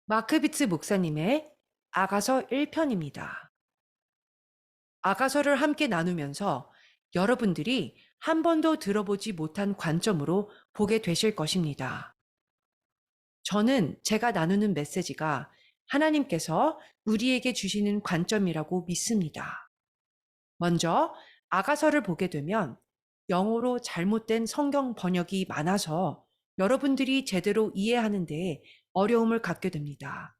마크비츠 목사님의 아가서 1편입니다. 아가서를 함께 나누면서 여러분들이 한 번도 들어보지 못한 관점으로 보게 되실 것입니다. 저는 제가 나누는 메시지가 하나님께서 우리에게 주시는 관점이라고 믿습니다. 먼저 아가서를 보게 되면 영어로 잘못된 성경 번역이 많아서 여러분들이 제대로 이해하는 데 어려움을 갖게 됩니다.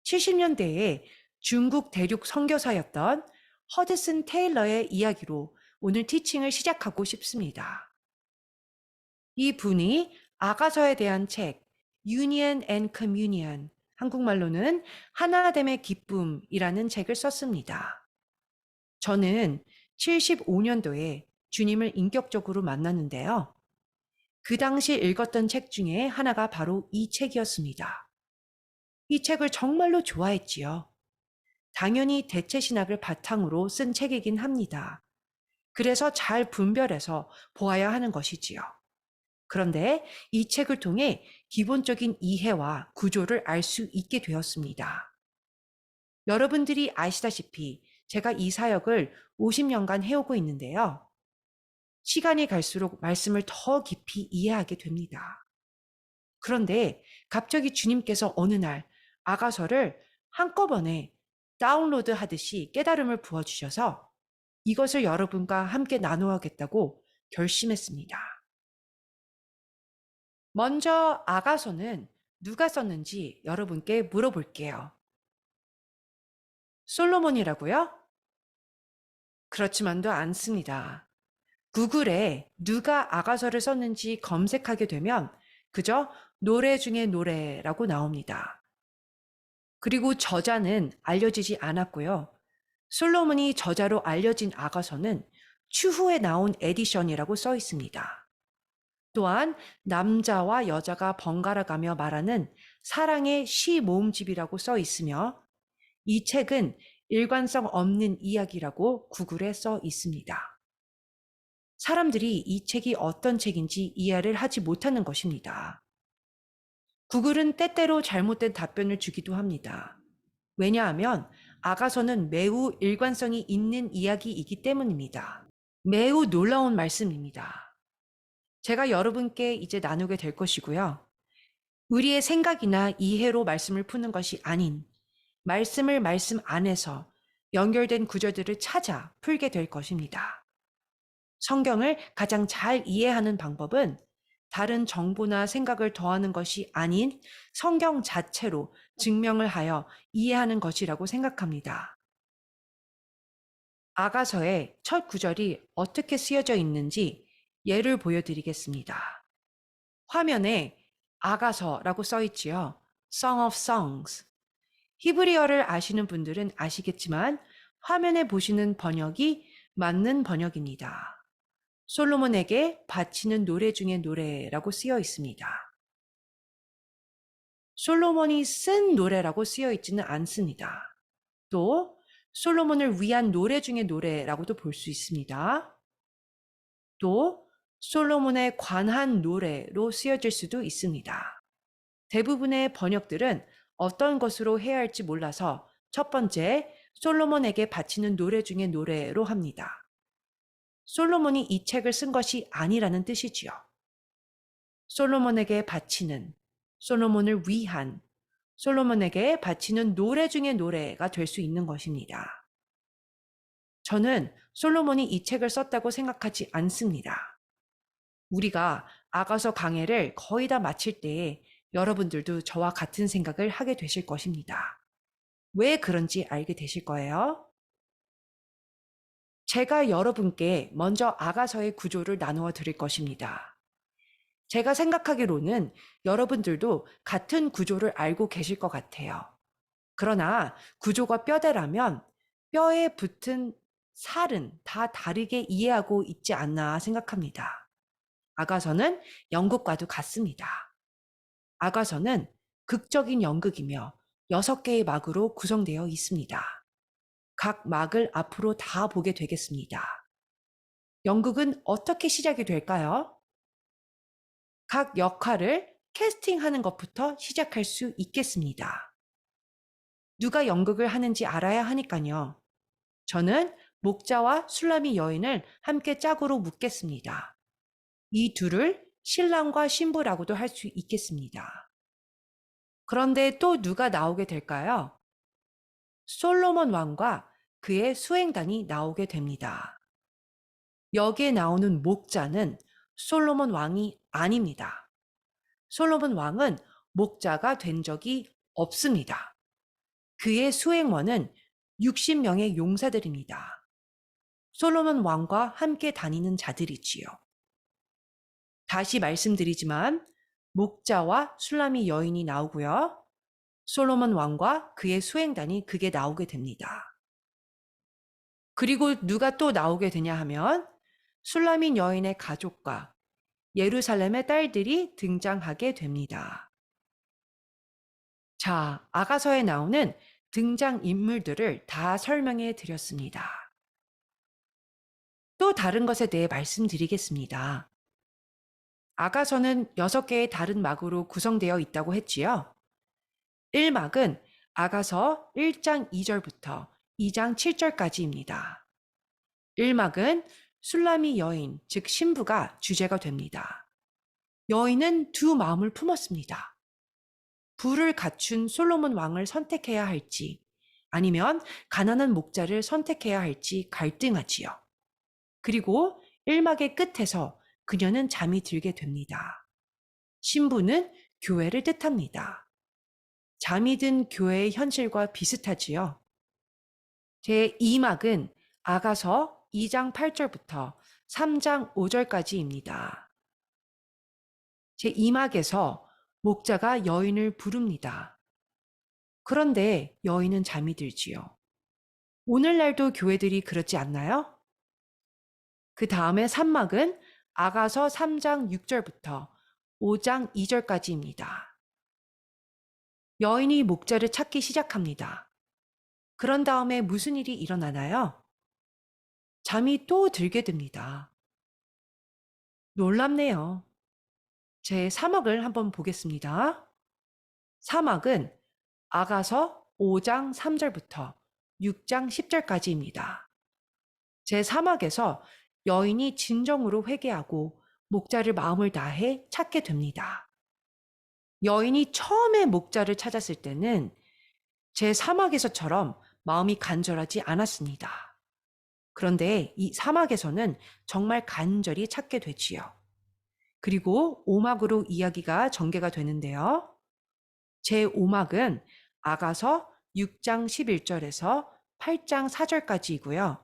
70년대에 중국 대륙 선교사였던 허드슨 테일러의 이야기로 오늘 티칭을 시작하고 싶습니다. 이 분이 아가서에 대한 책 Union and Communion, 한국말로는 하나됨의 기쁨이라는 책을 썼습니다. 저는 75년도에 주님을 인격적으로 만났는데요. 그 당시 읽었던 책 중에 하나가 바로 이 책이었습니다. 이 책을 정말로 좋아했지요. 당연히 대체 신학을 바탕으로 쓴 책이긴 합니다. 그래서 잘 분별해서 보아야 하는 것이지요. 그런데 이 책을 통해 기본적인 이해와 구조를 알 수 있게 되었습니다. 여러분들이 아시다시피 제가 이 사역을 50년간 해오고 있는데요. 시간이 갈수록 말씀을 더 깊이 이해하게 됩니다. 그런데 갑자기 주님께서 어느 날 아가서를 한꺼번에 다운로드 하듯이 깨달음을 부어주셔서 이것을 여러분과 함께 나누어야겠다고 결심했습니다. 먼저 아가서는 누가 썼는지 여러분께 물어볼게요. 솔로몬이라고요? 그렇지만도 않습니다. 구글에 누가 아가서를 썼는지 검색하게 되면 그저 노래 중에 노래라고 나옵니다. 그리고 저자는 알려지지 않았고요. 솔로몬이 저자로 알려진 아가서는 추후에 나온 에디션이라고 써 있습니다. 또한 남자와 여자가 번갈아 가며 말하는 사랑의 시 모음집이라고 써 있으며 이 책은 일관성 없는 이야기라고 구글에 써 있습니다. 사람들이 이 책이 어떤 책인지 이해를 하지 못하는 것입니다. 구글은 때때로 잘못된 답변을 주기도 합니다. 왜냐하면 아가서는 매우 일관성이 있는 이야기이기 때문입니다. 매우 놀라운 말씀입니다. 제가 여러분께 이제 나누게 될 것이고요. 우리의 생각이나 이해로 말씀을 푸는 것이 아닌 말씀을 말씀 안에서 연결된 구절들을 찾아 풀게 될 것입니다. 성경을 가장 잘 이해하는 방법은 다른 정보나 생각을 더하는 것이 아닌 성경 자체로 증명을 하여 이해하는 것이라고 생각합니다. 아가서의 첫 구절이 어떻게 쓰여져 있는지 예를 보여드리겠습니다. 화면에 아가서라고 써 있지요. Song of Songs. 히브리어를 아시는 분들은 아시겠지만 화면에 보시는 번역이 맞는 번역입니다. 솔로몬에게 바치는 노래 중에 노래라고 쓰여 있습니다. 솔로몬이 쓴 노래라고 쓰여 있지는 않습니다. 또 솔로몬을 위한 노래 중에 노래라고도 볼 수 있습니다. 또 솔로몬에 관한 노래로 쓰여질 수도 있습니다. 대부분의 번역들은 어떤 것으로 해야 할지 몰라서 첫 번째 솔로몬에게 바치는 노래 중에 노래로 합니다. 솔로몬이 이 책을 쓴 것이 아니라는 뜻이지요. 솔로몬에게 바치는, 솔로몬을 위한, 솔로몬에게 바치는 노래 중에 노래가 될 수 있는 것입니다. 저는 솔로몬이 이 책을 썼다고 생각하지 않습니다. 우리가 아가서 강해를 거의 다 마칠 때에 여러분들도 저와 같은 생각을 하게 되실 것입니다. 왜 그런지 알게 되실 거예요. 제가 여러분께 먼저 아가서의 구조를 나누어 드릴 것입니다. 제가 생각하기로는 여러분들도 같은 구조를 알고 계실 것 같아요. 그러나 구조가 뼈대라면 뼈에 붙은 살은 다 다르게 이해하고 있지 않나 생각합니다. 아가서는 연극과도 같습니다. 아가서는 극적인 연극이며 6개의 막으로 구성되어 있습니다. 각 막을 앞으로 다 보게 되겠습니다. 연극은 어떻게 시작이 될까요? 각 역할을 캐스팅하는 것부터 시작할 수 있겠습니다. 누가 연극을 하는지 알아야 하니까요. 저는 목자와 술람이 여인을 함께 짝으로 묶겠습니다. 이 둘을 신랑과 신부라고도 할 수 있겠습니다. 그런데 또 누가 나오게 될까요? 솔로몬 왕과 그의 수행단이 나오게 됩니다. 여기에 나오는 목자는 솔로몬 왕이 아닙니다. 솔로몬 왕은 목자가 된 적이 없습니다. 그의 수행원은 60명의 용사들입니다. 솔로몬 왕과 함께 다니는 자들이지요. 다시 말씀드리지만 목자와 술람이 여인이 나오고요. 솔로몬 왕과 그의 수행단이 그게 나오게 됩니다. 그리고 누가 또 나오게 되냐 하면 술라민 여인의 가족과 예루살렘의 딸들이 등장하게 됩니다. 자, 아가서에 나오는 등장 인물들을 다 설명해 드렸습니다. 또 다른 것에 대해 말씀드리겠습니다. 아가서는 6개의 다른 막으로 구성되어 있다고 했지요. 1막은 아가서 1장 2절부터 2장 7절까지입니다. 1막은 술라미 여인, 즉 신부가 주제가 됩니다. 여인은 두 마음을 품었습니다. 부를 갖춘 솔로몬 왕을 선택해야 할지, 아니면 가난한 목자를 선택해야 할지 갈등하지요. 그리고 1막의 끝에서 그녀는 잠이 들게 됩니다. 신부는 교회를 뜻합니다. 잠이 든 교회의 현실과 비슷하지요. 제2막은 아가서 2장 8절부터 3장 5절까지입니다. 제2막에서 목자가 여인을 부릅니다. 그런데 여인은 잠이 들지요. 오늘날도 교회들이 그렇지 않나요? 그 다음에 3막은 아가서 3장 6절부터 5장 2절까지입니다. 여인이 목자를 찾기 시작합니다. 그런 다음에 무슨 일이 일어나나요? 잠이 또 들게 됩니다. 놀랍네요. 제 3막을 한번 보겠습니다. 3막은 아가서 5장 3절부터 6장 10절까지입니다. 제 3막에서 여인이 진정으로 회개하고 목자를 마음을 다해 찾게 됩니다. 여인이 처음에 목자를 찾았을 때는 제 3막에서처럼 마음이 간절하지 않았습니다. 그런데 이 3막에서는 정말 간절히 찾게 되지요. 그리고 5막으로 이야기가 전개가 되는데요. 제 5막은 아가서 6장 11절에서 8장 4절까지이고요.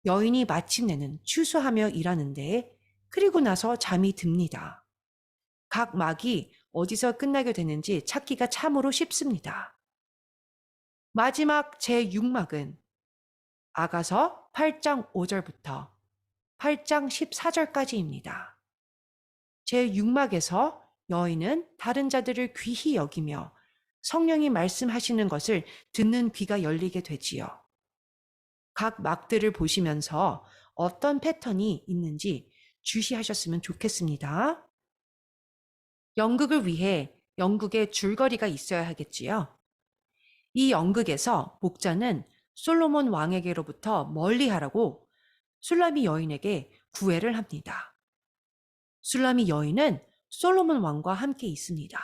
여인이 마침내는 추수하며 일하는데 그리고 나서 잠이 듭니다. 각 막이 어디서 끝나게 되는지 찾기가 참으로 쉽습니다. 마지막 제6막은 아가서 8장 5절부터 8장 14절까지입니다. 제6막에서 여인은 다른 자들을 귀히 여기며 성령이 말씀하시는 것을 듣는 귀가 열리게 되지요. 각 막들을 보시면서 어떤 패턴이 있는지 주시하셨으면 좋겠습니다. 연극을 위해 연극에 줄거리가 있어야 하겠지요. 이 연극에서 목자는 솔로몬 왕에게로부터 멀리하라고 술라미 여인에게 구애를 합니다. 술라미 여인은 솔로몬 왕과 함께 있습니다.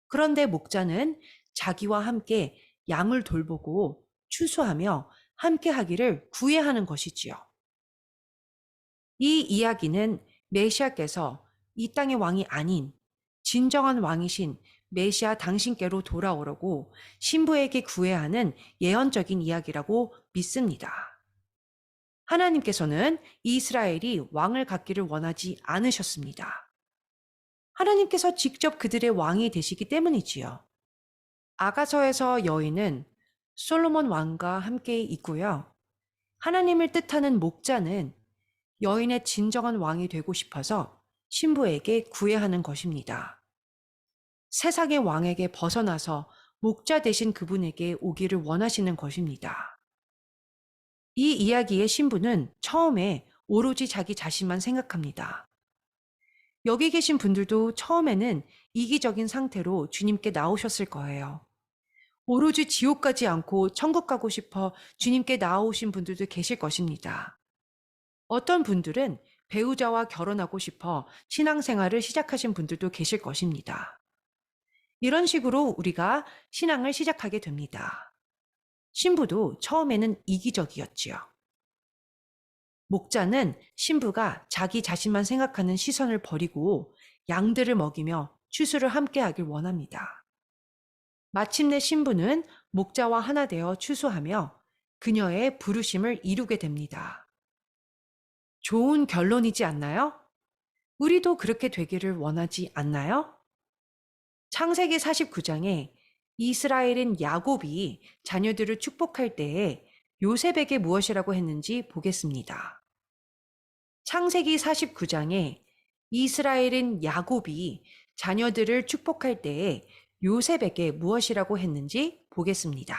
그런데 목자는 자기와 함께 양을 돌보고 추수하며 함께 하기를 구애하는 것이지요. 이 이야기는 메시아께서 이 땅의 왕이 아닌 진정한 왕이신 메시아 당신께로 돌아오라고 신부에게 구애하는 예언적인 이야기라고 믿습니다. 하나님께서는 이스라엘이 왕을 갖기를 원하지 않으셨습니다. 하나님께서 직접 그들의 왕이 되시기 때문이지요. 아가서에서 여인은 솔로몬 왕과 함께 있고요. 하나님을 뜻하는 목자는 여인의 진정한 왕이 되고 싶어서 신부에게 구애하는 것입니다. 세상의 왕에게 벗어나서 목자 되신 그분에게 오기를 원하시는 것입니다. 이 이야기의 신부는 처음에 오로지 자기 자신만 생각합니다. 여기 계신 분들도 처음에는 이기적인 상태로 주님께 나오셨을 거예요. 오로지 지옥 가지 않고 천국 가고 싶어 주님께 나오신 분들도 계실 것입니다. 어떤 분들은 배우자와 결혼하고 싶어 신앙생활을 시작하신 분들도 계실 것입니다. 이런 식으로 우리가 신앙을 시작하게 됩니다. 신부도 처음에는 이기적이었지요. 목자는 신부가 자기 자신만 생각하는 시선을 버리고 양들을 먹이며 추수를 함께하길 원합니다. 마침내 신부는 목자와 하나 되어 추수하며 그녀의 부르심을 이루게 됩니다. 좋은 결론이지 않나요? 우리도 그렇게 되기를 원하지 않나요? 창세기 49장에 이스라엘인 야곱이 자녀들을 축복할 때에 요셉에게 무엇이라고 했는지 보겠습니다. 창세기 49장에 이스라엘인 야곱이 자녀들을 축복할 때에 요셉에게 무엇이라고 했는지 보겠습니다.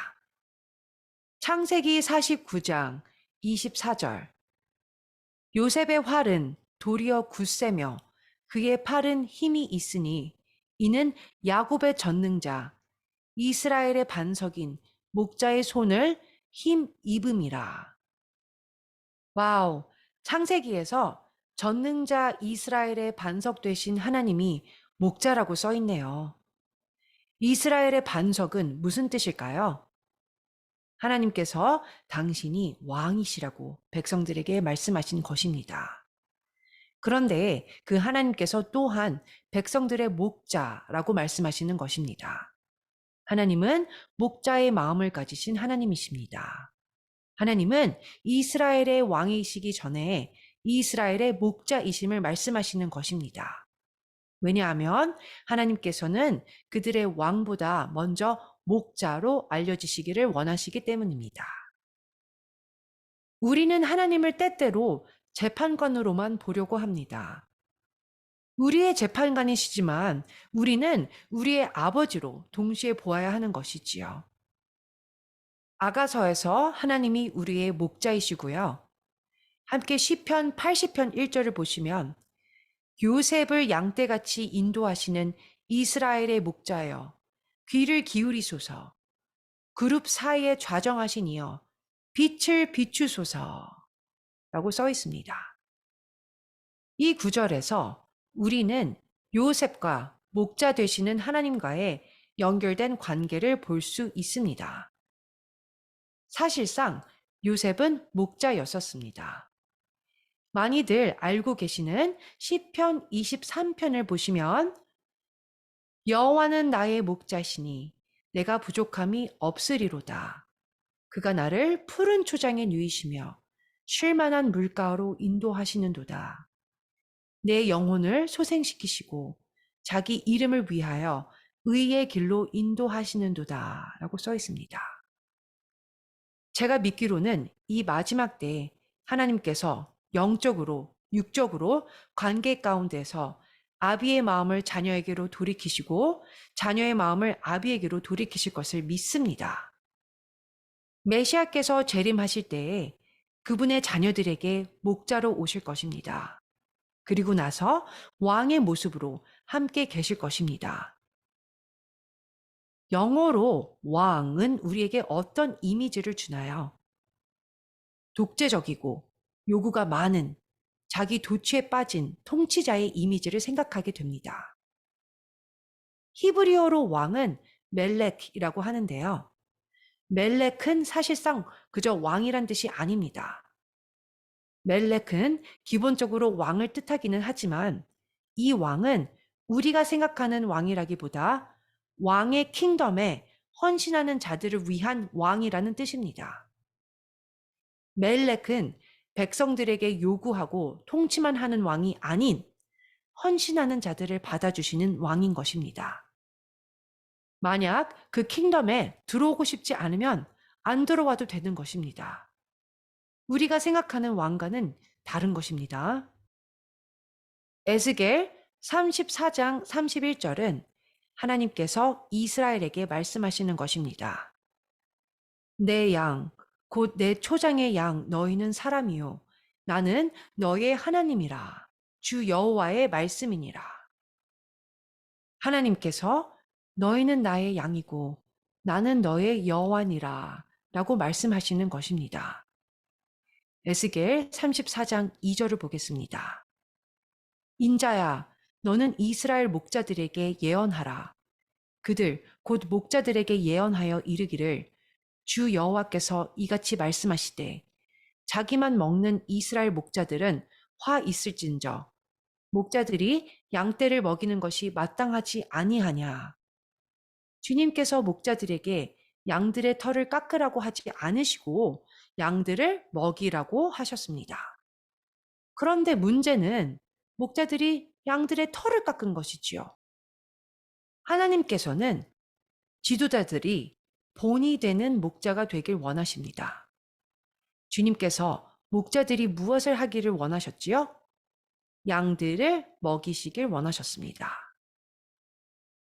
창세기 49장 24절. 요셉의 활은 도리어 굳세며 그의 팔은 힘이 있으니 이는 야곱의 전능자 이스라엘의 반석인 목자의 손을 힘 입음이라. 와우, 창세기에서 전능자 이스라엘의 반석 되신 하나님이 목자라고 써 있네요. 이스라엘의 반석은 무슨 뜻일까요? 하나님께서 당신이 왕이시라고 백성들에게 말씀하신 것입니다. 그런데 그 하나님께서 또한 백성들의 목자라고 말씀하시는 것입니다. 하나님은 목자의 마음을 가지신 하나님이십니다. 하나님은 이스라엘의 왕이시기 전에 이스라엘의 목자이심을 말씀하시는 것입니다. 왜냐하면 하나님께서는 그들의 왕보다 먼저 목자로 알려지시기를 원하시기 때문입니다. 우리는 하나님을 때때로 재판관으로만 보려고 합니다. 우리의 재판관이시지만 우리는 우리의 아버지로 동시에 보아야 하는 것이지요. 아가서에서 하나님이 우리의 목자이시고요. 함께 시편 80편 1절을 보시면 요셉을 양떼같이 인도하시는 이스라엘의 목자여 귀를 기울이소서 그룹 사이에 좌정하신 이여 빛을 비추소서 라고 써 있습니다. 이 구절에서 우리는 요셉과 목자 되시는 하나님과의 연결된 관계를 볼 수 있습니다. 사실상 요셉은 목자였었습니다. 많이들 알고 계시는 시편 23편을 보시면 여호와는 나의 목자시니 내가 부족함이 없으리로다. 그가 나를 푸른 초장에 누이시며 쉴 만한 물가로 인도하시는도다. 내 영혼을 소생시키시고 자기 이름을 위하여 의의 길로 인도하시는도다 라고 써 있습니다. 제가 믿기로는 이 마지막 때에 하나님께서 영적으로, 육적으로 관계 가운데서 아비의 마음을 자녀에게로 돌이키시고 자녀의 마음을 아비에게로 돌이키실 것을 믿습니다. 메시아께서 재림하실 때에 그분의 자녀들에게 목자로 오실 것입니다. 그리고 나서 왕의 모습으로 함께 계실 것입니다. 영어로 왕은 우리에게 어떤 이미지를 주나요? 독재적이고 요구가 많은 자기 도취에 빠진 통치자의 이미지를 생각하게 됩니다. 히브리어로 왕은 멜렉이라고 하는데요. 멜렉은 사실상 그저 왕이란 뜻이 아닙니다. 멜렉은 기본적으로 왕을 뜻하기는 하지만 이 왕은 우리가 생각하는 왕이라기보다 왕의 킹덤에 헌신하는 자들을 위한 왕이라는 뜻입니다. 멜렉은 백성들에게 요구하고 통치만 하는 왕이 아닌 헌신하는 자들을 받아주시는 왕인 것입니다. 만약 그 킹덤에 들어오고 싶지 않으면 안 들어와도 되는 것입니다. 우리가 생각하는 왕과는 다른 것입니다. 에스겔 34장 31절은 하나님께서 이스라엘에게 말씀하시는 것입니다. 내 양, 곧 내 초장의 양 너희는 사람이요 나는 너의 하나님이라. 주 여호와의 말씀이니라. 하나님께서 너희는 나의 양이고 나는 너의 여호와니라 라고 말씀하시는 것입니다. 에스겔 34장 2절을 보겠습니다. 인자야, 너는 이스라엘 목자들에게 예언하라. 그들 곧 목자들에게 예언하여 이르기를 주 여호와께서 이같이 말씀하시되 자기만 먹는 이스라엘 목자들은 화 있을진저 목자들이 양떼를 먹이는 것이 마땅하지 아니하냐. 주님께서 목자들에게 양들의 털을 깎으라고 하지 않으시고 양들을 먹이라고 하셨습니다. 그런데 문제는 목자들이 양들의 털을 깎은 것이지요. 하나님께서는 지도자들이 본이 되는 목자가 되길 원하십니다. 주님께서 목자들이 무엇을 하기를 원하셨지요? 양들을 먹이시길 원하셨습니다.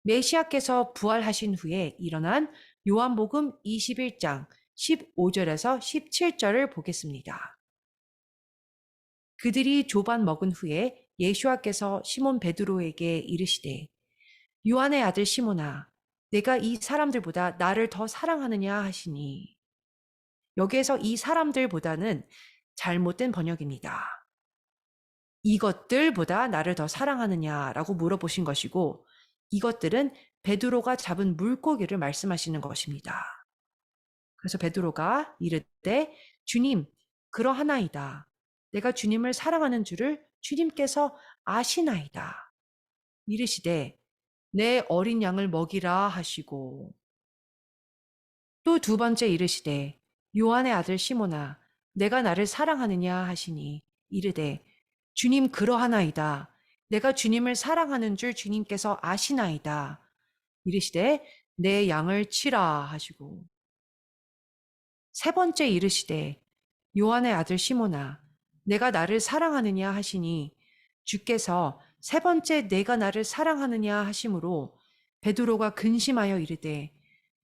메시아께서 부활하신 후에 일어난 요한복음 21장 15절에서 17절을 보겠습니다. 그들이 조반 먹은 후에 예수와께서 시몬 베드로에게 이르시되 요한의 아들 시몬아 내가 이 사람들보다 나를 더 사랑하느냐 하시니 여기에서 이 사람들보다는 잘못된 번역입니다. 이것들보다 나를 더 사랑하느냐라고 물어보신 것이고 이것들은 베드로가 잡은 물고기를 말씀하시는 것입니다. 그래서 베드로가 이르되 주님 그러하나이다. 내가 주님을 사랑하는 줄을 주님께서 아시나이다. 이르시되 내 어린 양을 먹이라 하시고 또 두 번째 이르시되 요한의 아들 시몬아 내가 나를 사랑하느냐 하시니 이르되 주님 그러하나이다. 내가 주님을 사랑하는 줄 주님께서 아시나이다. 이르시되 내 양을 치라 하시고 세 번째 이르시되 요한의 아들 시몬아 내가 나를 사랑하느냐 하시니 주께서 세 번째 내가 나를 사랑하느냐 하심으로 베드로가 근심하여 이르되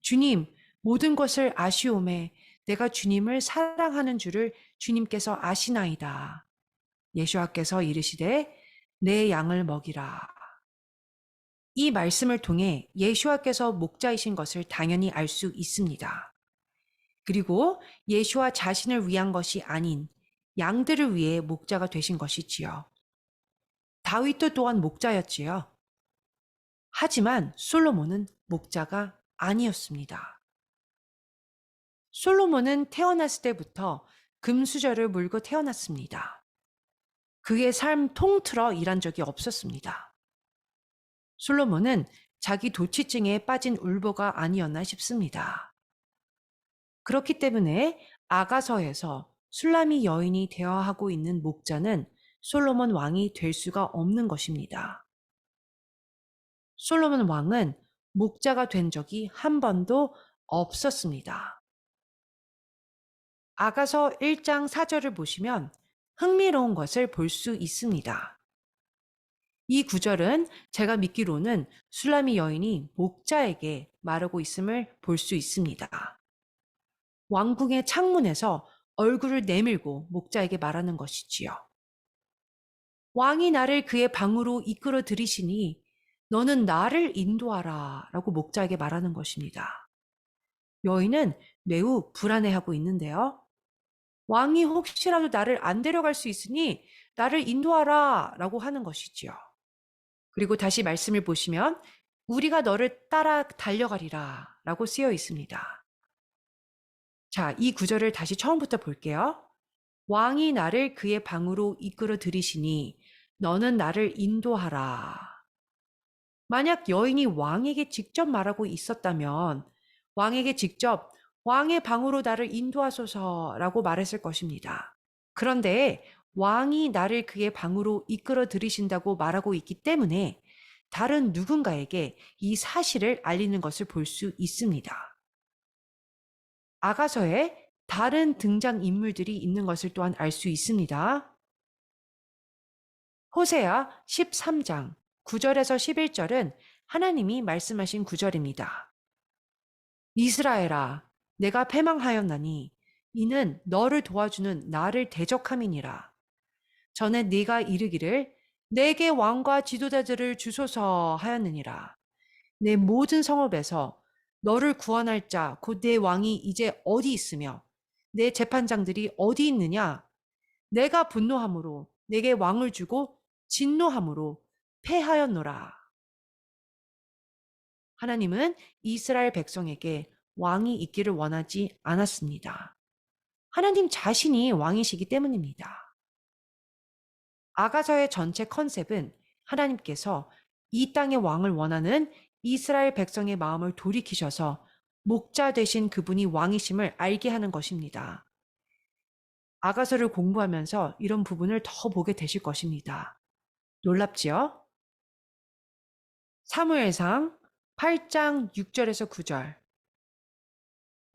주님 모든 것을 아시오매 내가 주님을 사랑하는 줄을 주님께서 아시나이다. 예수와께서 이르시되 내 양을 먹이라. 이 말씀을 통해 예수와께서 목자이신 것을 당연히 알 수 있습니다. 그리고 예수와 자신을 위한 것이 아닌 양들을 위해 목자가 되신 것이지요. 다윗도 또한 목자였지요. 하지만 솔로몬은 목자가 아니었습니다. 솔로몬은 태어났을 때부터 금수저를 물고 태어났습니다. 그의 삶 통틀어 일한 적이 없었습니다. 솔로몬은 자기 도취증에 빠진 울보가 아니었나 싶습니다. 그렇기 때문에 아가서에서 술라미 여인이 대화하고 있는 목자는 솔로몬 왕이 될 수가 없는 것입니다. 솔로몬 왕은 목자가 된 적이 한 번도 없었습니다. 아가서 1장 4절을 보시면 흥미로운 것을 볼 수 있습니다. 이 구절은 제가 믿기로는 술라미 여인이 목자에게 말하고 있음을 볼 수 있습니다. 왕궁의 창문에서 얼굴을 내밀고 목자에게 말하는 것이지요. 왕이 나를 그의 방으로 이끌어 들이시니 너는 나를 인도하라 라고 목자에게 말하는 것입니다. 여인은 매우 불안해하고 있는데요. 왕이 혹시라도 나를 안 데려갈 수 있으니 나를 인도하라 라고 하는 것이지요. 그리고 다시 말씀을 보시면 우리가 너를 따라 달려가리라 라고 쓰여 있습니다. 자, 이 구절을 다시 처음부터 볼게요. 왕이 나를 그의 방으로 이끌어 들이시니 너는 나를 인도하라. 만약 여인이 왕에게 직접 말하고 있었다면 왕에게 직접 왕의 방으로 나를 인도하소서라고 말했을 것입니다. 그런데 왕이 나를 그의 방으로 이끌어 들이신다고 말하고 있기 때문에 다른 누군가에게 이 사실을 알리는 것을 볼 수 있습니다. 아가서에 다른 등장 인물들이 있는 것을 또한 알 수 있습니다. 호세아 13장 9절에서 11절은 하나님이 말씀하신 구절입니다. 이스라엘아, 내가 패망하였나니 이는 너를 도와주는 나를 대적함이니라. 전에 네가 이르기를 내게 왕과 지도자들을 주소서 하였느니라. 내 모든 성읍에서 너를 구원할 자, 곧 내 왕이 이제 어디 있으며 내 재판장들이 어디 있느냐? 내가 분노함으로 내게 왕을 주고 진노함으로 패하였노라. 하나님은 이스라엘 백성에게 왕이 있기를 원하지 않았습니다. 하나님 자신이 왕이시기 때문입니다. 아가서의 전체 컨셉은 하나님께서 이 땅의 왕을 원하는 이스라엘 백성의 마음을 돌이키셔서 목자 되신 그분이 왕이심을 알게 하는 것입니다. 아가서를 공부하면서 이런 부분을 더 보게 되실 것입니다. 놀랍지요? 사무엘상 8장 6절에서 9절.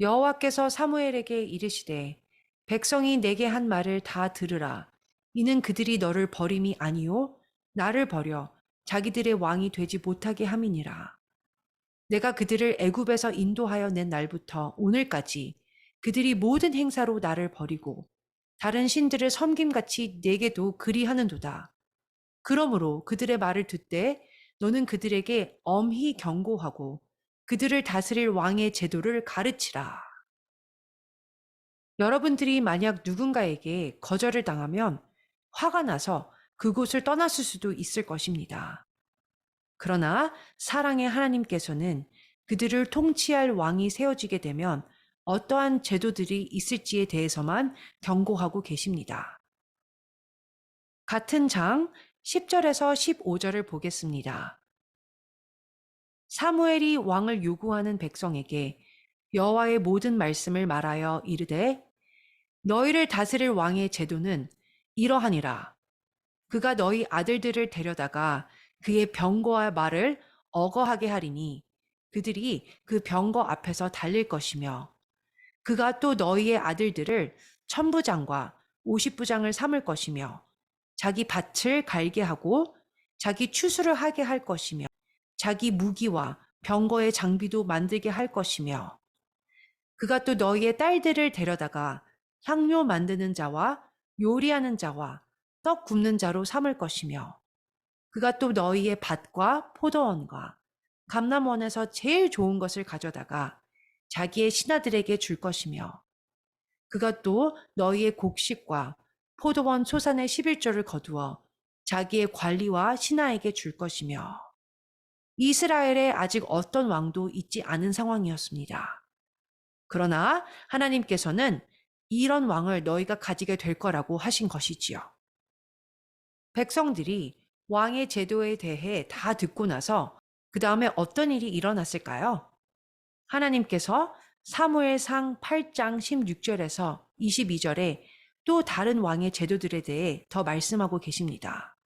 여호와께서 사무엘에게 이르시되 백성이 내게 한 말을 다 들으라. 이는 그들이 너를 버림이 아니요 나를 버려 자기들의 왕이 되지 못하게 함이니라. 내가 그들을 애굽에서 인도하여 낸 날부터 오늘까지 그들이 모든 행사로 나를 버리고 다른 신들을 섬김같이 내게도 그리하는도다. 그러므로 그들의 말을 듣되 너는 그들에게 엄히 경고하고 그들을 다스릴 왕의 제도를 가르치라. 여러분들이 만약 누군가에게 거절을 당하면 화가 나서 그곳을 떠났을 수도 있을 것입니다. 그러나 사랑의 하나님께서는 그들을 통치할 왕이 세워지게 되면 어떠한 제도들이 있을지에 대해서만 경고하고 계십니다. 같은 장 10절에서 15절을 보겠습니다. 사무엘이 왕을 요구하는 백성에게 여호와의 모든 말씀을 말하여 이르되 너희를 다스릴 왕의 제도는 이러하니라. 그가 너희 아들들을 데려다가 그의 병거와 말을 어거하게 하리니 그들이 그 병거 앞에서 달릴 것이며 그가 또 너희의 아들들을 천부장과 오십부장을 삼을 것이며 자기 밭을 갈게 하고 자기 추수를 하게 할 것이며 자기 무기와 병거의 장비도 만들게 할 것이며 그가 또 너희의 딸들을 데려다가 향료 만드는 자와 요리하는 자와 떡 굽는 자로 삼을 것이며 그가 또 너희의 밭과 포도원과 감람원에서 제일 좋은 것을 가져다가 자기의 신하들에게 줄 것이며 그가 또 너희의 곡식과 포도원 소산의 11조를 거두어 자기의 관리와 신하에게 줄 것이며 이스라엘에 아직 어떤 왕도 있지 않은 상황이었습니다. 그러나 하나님께서는 이런 왕을 너희가 가지게 될 거라고 하신 것이지요. 백성들이 왕의 제도에 대해 다 듣고 나서 그 다음에 어떤 일이 일어났을까요? 하나님께서 사무엘상 8장 16절에서 22절에 또 다른 왕의 제도들에 대해 더 말씀하고 계십니다.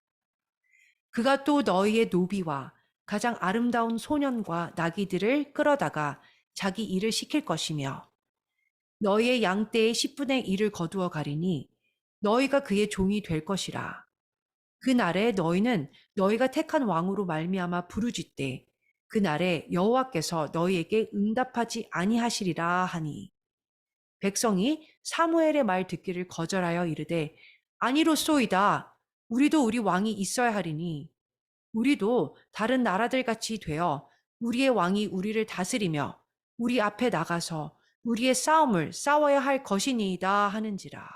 그가 또 너희의 노비와 가장 아름다운 소년과 나귀들을 끌어다가 자기 일을 시킬 것이며 너희의 양떼의 10분의 1을 거두어 가리니 너희가 그의 종이 될 것이라. 그날에 너희는 너희가 택한 왕으로 말미암아 부르짖되 그날에 여호와께서 너희에게 응답하지 아니하시리라 하니 백성이 사무엘의 말 듣기를 거절하여 이르되 아니로소이다. 우리도 우리 왕이 있어야 하리니 우리도 다른 나라들 같이 되어 우리의 왕이 우리를 다스리며 우리 앞에 나가서 우리의 싸움을 싸워야 할 것이니이다 하는지라.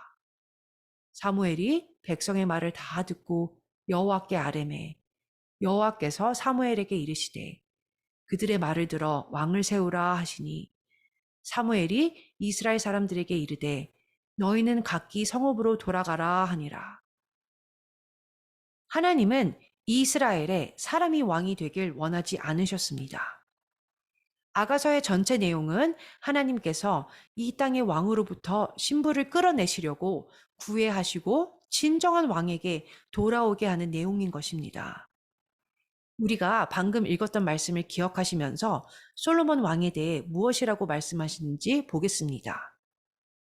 사무엘이 백성의 말을 다 듣고 여호와께 아뢰매 여호와께서 사무엘에게 이르시되 그들의 말을 들어 왕을 세우라 하시니 사무엘이 이스라엘 사람들에게 이르되 너희는 각기 성읍으로 돌아가라 하니라. 하나님은 이스라엘에 사람이 왕이 되길 원하지 않으셨습니다. 아가서의 전체 내용은 하나님께서 이 땅의 왕으로부터 신부를 끌어내시려고 구애하시고 진정한 왕에게 돌아오게 하는 내용인 것입니다. 우리가 방금 읽었던 말씀을 기억하시면서 솔로몬 왕에 대해 무엇이라고 말씀하시는지 보겠습니다.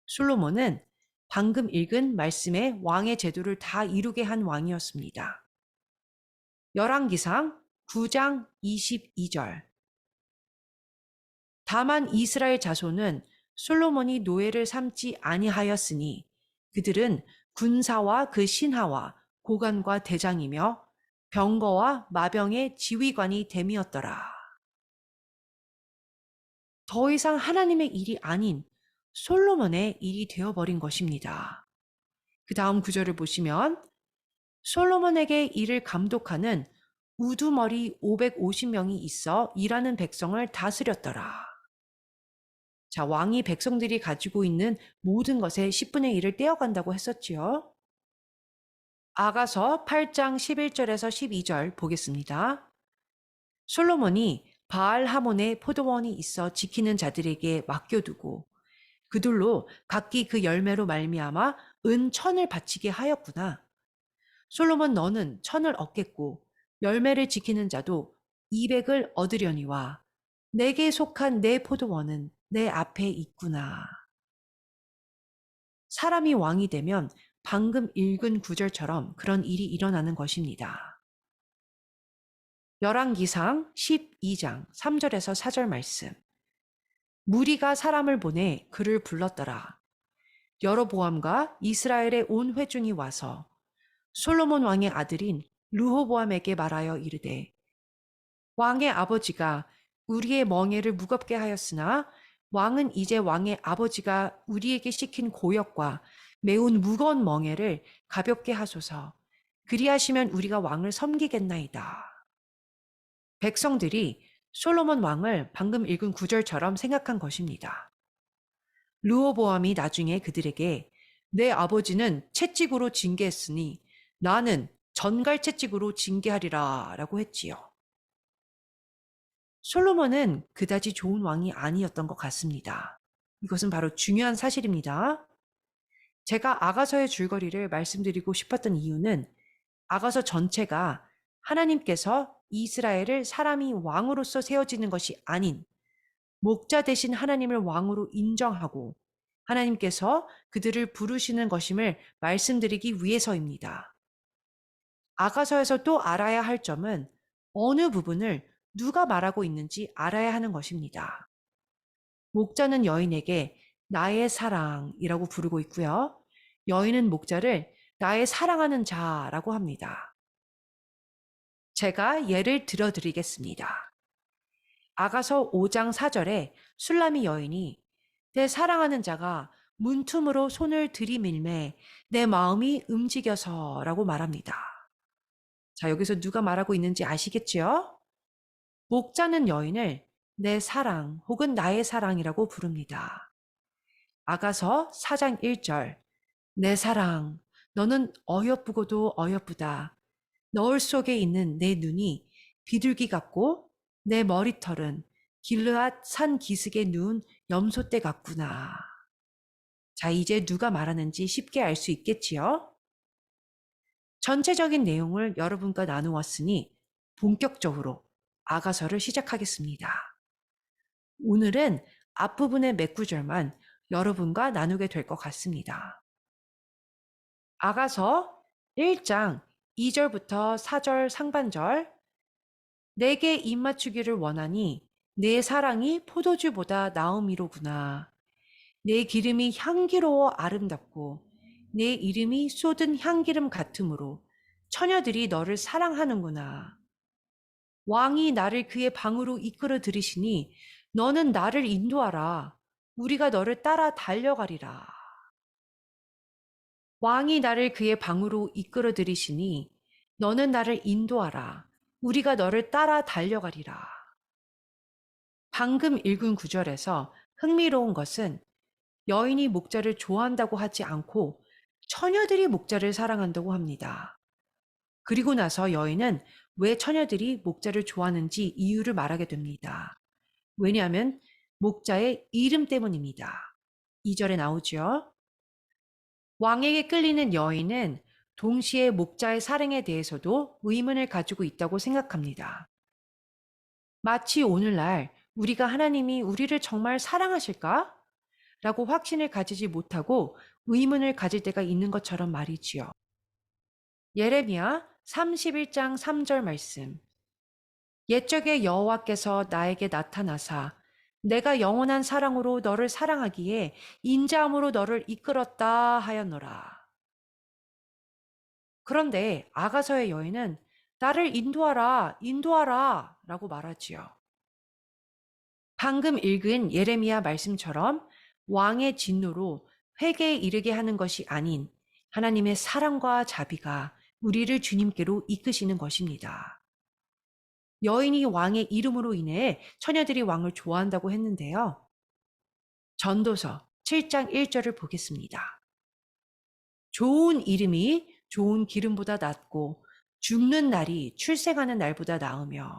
솔로몬은 방금 읽은 말씀에 왕의 제도를 다 이루게 한 왕이었습니다. 열왕기상 9장 22절. 다만 이스라엘 자손은 솔로몬이 노예를 삼지 아니하였으니 그들은 군사와 그 신하와 고관과 대장이며 병거와 마병의 지휘관이 됨이었더라. 더 이상 하나님의 일이 아닌 솔로몬의 일이 되어버린 것입니다. 그 다음 구절을 보시면 솔로몬에게 이를 감독하는 우두머리 550명이 있어 일하는 백성을 다스렸더라. 자, 왕이 백성들이 가지고 있는 모든 것의 10분의 1을 떼어간다고 했었지요. 아가서 8장 11절에서 12절 보겠습니다. 솔로몬이 바알 하몬의 포도원이 있어 지키는 자들에게 맡겨두고 그들로 각기 그 열매로 말미암아 은 1000을 바치게 하였구나. 솔로몬 너는 1000을 얻겠고 열매를 지키는 자도 200을 얻으려니와 내게 속한 내 포도원은 내 앞에 있구나. 사람이 왕이 되면 방금 읽은 구절처럼 그런 일이 일어나는 것입니다. 열왕기상 12장 3절에서 4절 말씀. 무리가 사람을 보내 그를 불렀더라. 여로보암과 이스라엘의 온 회중이 와서 솔로몬 왕의 아들인 르호보암에게 말하여 이르되 왕의 아버지가 우리의 멍에를 무겁게 하였으나 왕은 이제 왕의 아버지가 우리에게 시킨 고역과 매운 무거운 멍에를 가볍게 하소서. 그리하시면 우리가 왕을 섬기겠나이다. 백성들이 솔로몬 왕을 방금 읽은 구절처럼 생각한 것입니다. 르호보암이 나중에 그들에게 내 아버지는 채찍으로 징계했으니 나는 전갈 채찍으로 징계하리라 라고 했지요. 솔로몬은 그다지 좋은 왕이 아니었던 것 같습니다. 이것은 바로 중요한 사실입니다. 제가 아가서의 줄거리를 말씀드리고 싶었던 이유는 아가서 전체가 하나님께서 이스라엘을 사람이 왕으로서 세워지는 것이 아닌 목자 대신 하나님을 왕으로 인정하고 하나님께서 그들을 부르시는 것임을 말씀드리기 위해서입니다. 아가서에서 또 알아야 할 점은 어느 부분을 누가 말하고 있는지 알아야 하는 것입니다. 목자는 여인에게 나의 사랑이라고 부르고 있고요. 여인은 목자를 나의 사랑하는 자라고 합니다. 제가 예를 들어드리겠습니다. 아가서 5장 4절에 술람이 여인이 내 사랑하는 자가 문틈으로 손을 들이밀매 내 마음이 움직여서 라고 말합니다. 자, 여기서 누가 말하고 있는지 아시겠죠? 목자는 여인을 내 사랑 혹은 나의 사랑이라고 부릅니다. 아가서 4장 1절 내 사랑 너는 어여쁘고도 어여쁘다. 너울 속에 있는 내 눈이 비둘기 같고 내 머리털은 길르앗 산 기슭에 누운 염소떼 같구나. 자, 이제 누가 말하는지 쉽게 알 수 있겠지요? 전체적인 내용을 여러분과 나누었으니 본격적으로 아가서를 시작하겠습니다. 오늘은 앞부분의 몇 구절만 여러분과 나누게 될 것 같습니다. 아가서 1장 2절부터 4절 상반절 내게 입맞추기를 원하니 내 사랑이 포도주보다 나음이로구나. 내 기름이 향기로워 아름답고 내 이름이 쏟은 향기름 같으므로 처녀들이 너를 사랑하는구나. 왕이 나를 그의 방으로 이끌어 들이시니 너는 나를 인도하라. 우리가 너를 따라 달려가리라. 왕이 나를 그의 방으로 이끌어 들이시니 너는 나를 인도하라. 우리가 너를 따라 달려가리라. 방금 읽은 구절에서 흥미로운 것은 여인이 목자를 좋아한다고 하지 않고 처녀들이 목자를 사랑한다고 합니다. 그리고 나서 여인은 왜 처녀들이 목자를 좋아하는지 이유를 말하게 됩니다. 왜냐하면 목자의 이름 때문입니다. 2절에 나오죠. 왕에게 끌리는 여인은 동시에 목자의 사랑에 대해서도 의문을 가지고 있다고 생각합니다. 마치 오늘날 우리가 하나님이 우리를 정말 사랑하실까? 라고 확신을 가지지 못하고 의문을 가질 때가 있는 것처럼 말이지요. 예레미야 31장 3절 말씀. 옛적에 여호와께서 나에게 나타나사 내가 영원한 사랑으로 너를 사랑하기에 인자함으로 너를 이끌었다 하였노라. 그런데 아가서의 여인은 나를 인도하라, 인도하라 라고 말하지요. 방금 읽은 예레미야 말씀처럼 왕의 진노로 회개에 이르게 하는 것이 아닌 하나님의 사랑과 자비가 우리를 주님께로 이끄시는 것입니다. 여인이 왕의 이름으로 인해 처녀들이 왕을 좋아한다고 했는데요. 전도서 7장 1절을 보겠습니다. 좋은 이름이 좋은 기름보다 낫고 죽는 날이 출생하는 날보다 나으며,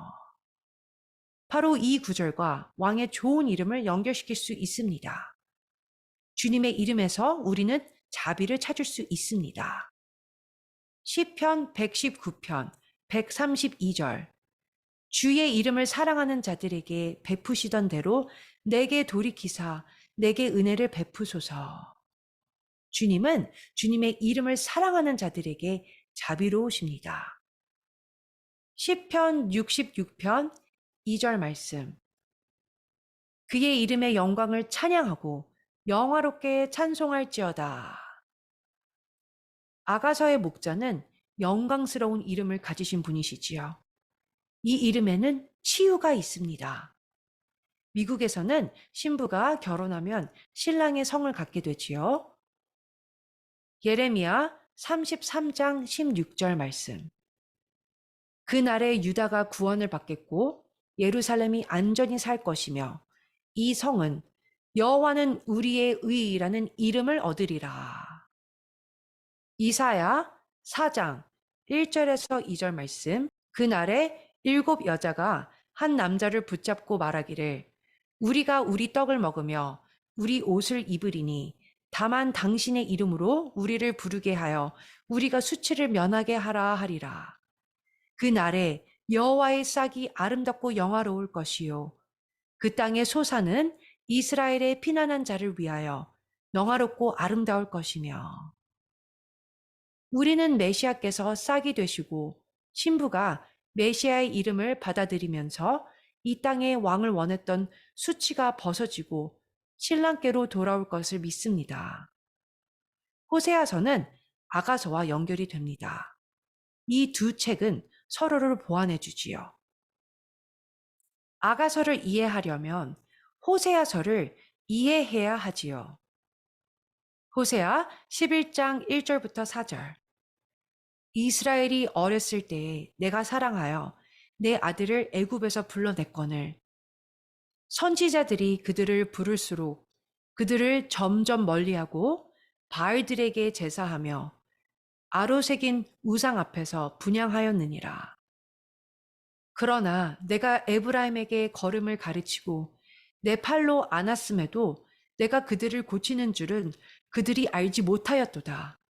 바로 이 구절과 왕의 좋은 이름을 연결시킬 수 있습니다. 주님의 이름에서 우리는 자비를 찾을 수 있습니다. 시편 119편 132절, 주의 이름을 사랑하는 자들에게 베푸시던 대로 내게 돌이키사 내게 은혜를 베푸소서. 주님은 주님의 이름을 사랑하는 자들에게 자비로우십니다. 시편 66편 2절 말씀. 그의 이름의 영광을 찬양하고 영화롭게 찬송할지어다. 아가서의 목자는 영광스러운 이름을 가지신 분이시지요. 이 이름에는 치유가 있습니다. 미국에서는 신부가 결혼하면 신랑의 성을 갖게 되지요. 예레미야 33장 16절 말씀. 그날에 유다가 구원을 받겠고 예루살렘이 안전히 살 것이며 이 성은 여호와는 우리의 의라는 이름을 얻으리라. 이사야 4장 1절에서 2절 말씀. 그날에 7 여자가 한 남자를 붙잡고 말하기를 우리가 우리 떡을 먹으며 우리 옷을 입으리니 다만 당신의 이름으로 우리를 부르게 하여 우리가 수치를 면하게 하라 하리라. 그날에 여호와의 싹이 아름답고 영화로울 것이요 그 땅의 소사는 이스라엘의 피난한 자를 위하여 영화롭고 아름다울 것이며, 우리는 메시아께서 싹이 되시고 신부가 메시아의 이름을 받아들이면서 이 땅의 왕을 원했던 수치가 벗어지고 신랑께로 돌아올 것을 믿습니다. 호세아서는 아가서와 연결이 됩니다. 이 두 책은 서로를 보완해 주지요. 아가서를 이해하려면 호세아서를 이해해야 하지요. 호세아 11장 1절부터 4절. 이스라엘이 어렸을 때에 내가 사랑하여 내 아들을 애굽에서 불러냈거늘 선지자들이 그들을 부를수록 그들을 점점 멀리하고 바알들에게 제사하며 아로새긴 우상 앞에서 분향하였느니라. 그러나 내가 에브라임에게 걸음을 가르치고 내 팔로 안았음에도 내가 그들을 고치는 줄은 그들이 알지 못하였도다.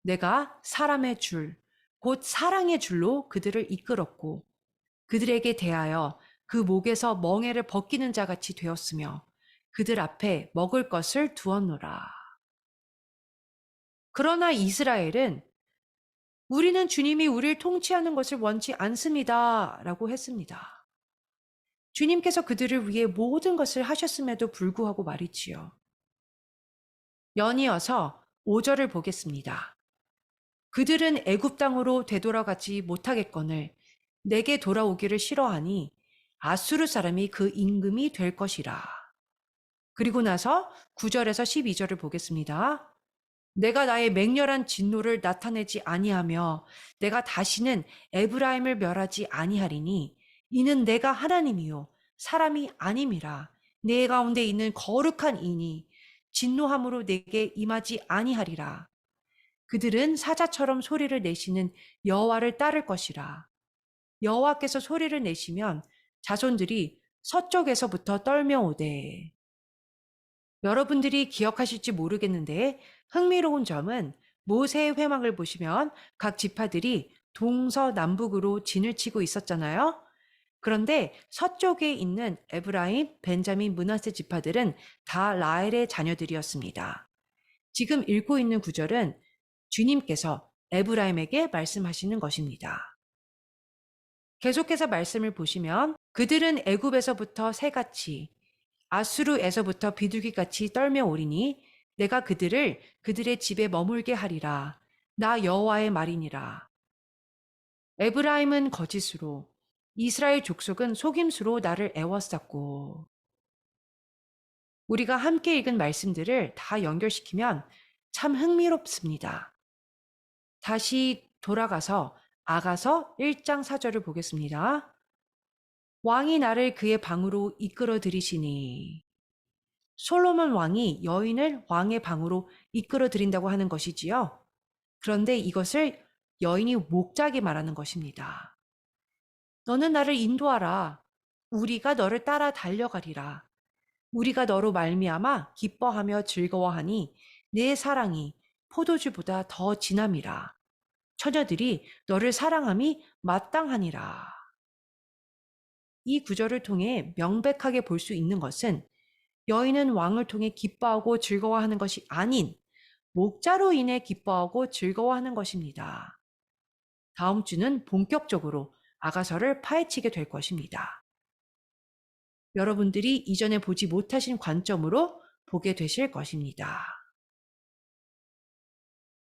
내가 사람의 줄, 곧 사랑의 줄로 그들을 이끌었고 그들에게 대하여 그 목에서 멍에를 벗기는 자같이 되었으며 그들 앞에 먹을 것을 두었노라. 그러나 이스라엘은 우리는 주님이 우리를 통치하는 것을 원치 않습니다. 라고 했습니다. 주님께서 그들을 위해 모든 것을 하셨음에도 불구하고 말이지요. 연이어서 5절을 보겠습니다. 그들은 애굽 땅으로 되돌아가지 못하겠거늘 내게 돌아오기를 싫어하니 아수르 사람이 그 임금이 될 것이라. 그리고 나서 9절에서 12절을 보겠습니다. 내가 나의 맹렬한 진노를 나타내지 아니하며 내가 다시는 에브라임을 멸하지 아니하리니 이는 내가 하나님이요 사람이 아님이라. 내 가운데 있는 거룩한 이니 진노함으로 내게 임하지 아니하리라. 그들은 사자처럼 소리를 내시는 여호와를 따를 것이라. 여호와께서 소리를 내시면 자손들이 서쪽에서부터 떨며오되. 여러분들이 기억하실지 모르겠는데 흥미로운 점은 모세의 회막을 보시면 각 지파들이 동서남북으로 진을 치고 있었잖아요. 그런데 서쪽에 있는 에브라임, 벤자민, 므낫세 지파들은 다 라헬의 자녀들이었습니다. 지금 읽고 있는 구절은 주님께서 에브라임에게 말씀하시는 것입니다. 계속해서 말씀을 보시면 그들은 애굽에서부터 새같이 아수르에서부터 비둘기같이 떨며오리니 내가 그들을 그들의 집에 머물게 하리라. 나 여호와의 말이니라. 에브라임은 거짓으로, 이스라엘 족속은 속임수로 나를 애워쌌고. 우리가 함께 읽은 말씀들을 다 연결시키면 참 흥미롭습니다. 다시 돌아가서 아가서 1장 4절을 보겠습니다. 왕이 나를 그의 방으로 이끌어 들이시니. 솔로몬 왕이 여인을 왕의 방으로 이끌어 들인다고 하는 것이지요. 그런데 이것을 여인이 목자에게 말하는 것입니다. 너는 나를 인도하라. 우리가 너를 따라 달려가리라. 우리가 너로 말미암아 기뻐하며 즐거워하니 내 사랑이 포도주보다 더 진함이라. 처녀들이 너를 사랑함이 마땅하니라. 이 구절을 통해 명백하게 볼 수 있는 것은 여인은 왕을 통해 기뻐하고 즐거워하는 것이 아닌 목자로 인해 기뻐하고 즐거워하는 것입니다. 다음 주는 본격적으로 아가서를 파헤치게 될 것입니다. 여러분들이 이전에 보지 못하신 관점으로 보게 되실 것입니다.